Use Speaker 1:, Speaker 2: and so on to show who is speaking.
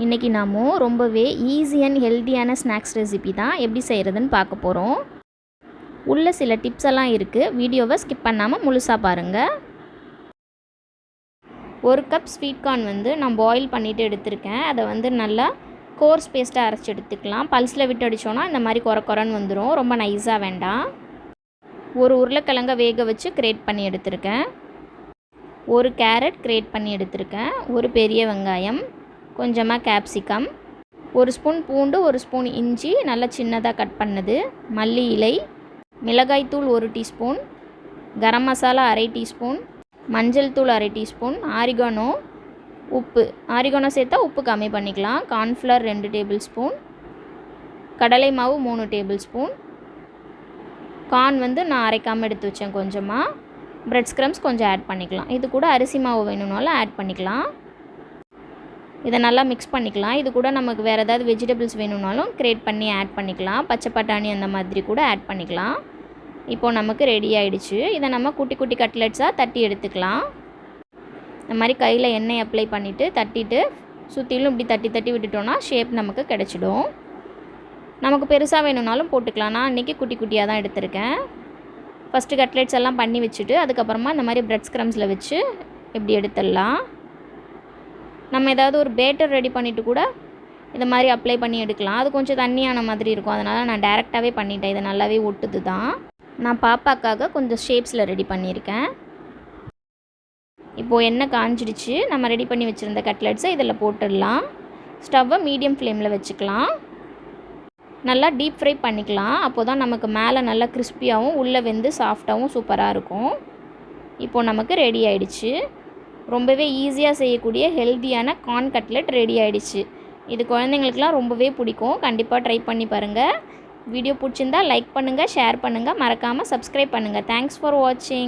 Speaker 1: இன்றைக்கி நாம் ரொம்பவே ஈஸி அண்ட் ஹெல்த்தியான ஸ்நாக்ஸ் ரெசிபி தான் எப்படி செய்கிறதுன்னு பார்க்க போகிறோம். உள்ள சில டிப்ஸ் எல்லாம் இருக்குது. வீடியோவை ஸ்கிப் பண்ணாமல் முழுசாக பாருங்கள். 1 கப் ஸ்வீட் கார்ன் நான் பாயில் பண்ணிவிட்டு எடுத்திருக்கேன். அதை நல்லா கோர்ஸ் பேஸ்ட்டாக அரைச்சி எடுத்துக்கலாம். பல்ஸில் விட்டு அடித்தோன்னா இந்த மாதிரி குறன்னு வந்துடும். ரொம்ப நைஸாக வேண்டாம். 1 உருளைக்கிழங்கை வேக வச்சு கிரேட் பண்ணி எடுத்திருக்கேன். 1 கேரட் கிரேட் பண்ணி எடுத்திருக்கேன். 1 பெரிய வெங்காயம், கொஞ்சமாக கேப்சிகம், 1 ஸ்பூன் பூண்டு, 1 ஸ்பூன் இஞ்சி நல்லா சின்னதாக கட் பண்ணது, மல்லி இலை, மிளகாய்த்தூள் 1 டீஸ்பூன், கரம் மசாலா 1/2 டீஸ்பூன், மஞ்சள் தூள் 1/2 டீஸ்பூன், ஆரிகானோ, உப்பு. ஆரிகானோ சேர்த்தா உப்பு கம்மி பண்ணிக்கலாம். கார்ன்ஃப்ளவர் 2 டேபிள் ஸ்பூன், கடலை மாவு 3 டேபிள் ஸ்பூன், கார்ன் நான் அரைக்காமல் எடுத்து வச்சேன் கொஞ்சமாக. பிரெட் ஸ்க்ரம்ஸ் கொஞ்சம் ஆட் பண்ணிக்கலாம். இது கூட அரிசி மாவு வேணும்னாலும் ஆட் பண்ணிக்கலாம். இதை நல்லா மிக்ஸ் பண்ணிக்கலாம். இது கூட நமக்கு வேறு ஏதாவது வெஜிடபிள்ஸ் வேணும்னாலும் கிரேட் பண்ணி ஆட் பண்ணிக்கலாம். பச்சை பட்டாணி அந்த மாதிரி கூட ஆட் பண்ணிக்கலாம். இப்போது நமக்கு ரெடி ஆகிடுச்சு. இதை நம்ம குட்டி குட்டி கட்லெட்ஸாக தட்டி எடுத்துக்கலாம். இந்த மாதிரி கையில் எண்ணெய் அப்ளை பண்ணிவிட்டு தட்டிட்டு சுற்றிலும் இப்படி தட்டி தட்டி விட்டுட்டோன்னா ஷேப் நமக்கு கிடச்சிடும். நமக்கு பெருசாக வேணும்னாலும் போட்டுக்கலாம். நான் இன்றைக்கி குட்டி குட்டியாக தான் எடுத்திருக்கேன். ஃபஸ்ட்டு கட்லெட்ஸ் எல்லாம் பண்ணி வச்சுட்டு அதுக்கப்புறமா இந்த மாதிரி பிரெட் ஸ்க்ரம்ஸில் வச்சு இப்படி எடுத்துடலாம். நம்ம ஏதாவது ஒரு பேட்டர் ரெடி பண்ணிவிட்டு கூட இந்த மாதிரி அப்ளை பண்ணி எடுக்கலாம். அது கொஞ்சம் தண்ணியான மாதிரி இருக்கும். அதனால் நான் டேரெக்டாகவே பண்ணிட்டேன். இது நல்லாவே ஒட்டுது தான். நான் பாப்பாக்காக கொஞ்சம் ஷேப்ஸில் ரெடி பண்ணியிருக்கேன். இப்போது எண்ணெய் காஞ்சிடுச்சு. நம்ம ரெடி பண்ணி வச்சுருந்த கட்லெட்ஸை இதில் போட்டுடலாம். ஸ்டவ்வை மீடியம் ஃப்ளேமில் வச்சுக்கலாம். நல்லா டீப் ஃப்ரை பண்ணிக்கலாம். அப்போ தான் நமக்கு மேலே நல்லா கிறிஸ்பியாகவும் உள்ளே வெந்து சாஃப்டாகவும் சூப்பராக இருக்கும். இப்போது நமக்கு ரெடி ஆகிடுச்சு. ரொம்பவே ஈஸியாக செய்யக்கூடிய ஹெல்த்தியான கார்ன் கட்லெட் ரெடி ஆகிடுச்சு. இது குழந்தைங்களுக்குலாம் ரொம்பவே பிடிக்கும். கண்டிப்பாக ட்ரை பண்ணி பாருங்கள். வீடியோ பிடிச்சிருந்தால் லைக் பண்ணுங்கள், ஷேர் பண்ணுங்கள், மறக்காமல் சப்ஸ்கிரைப் பண்ணுங்கள். தேங்க்ஸ் ஃபார் வாட்சிங்.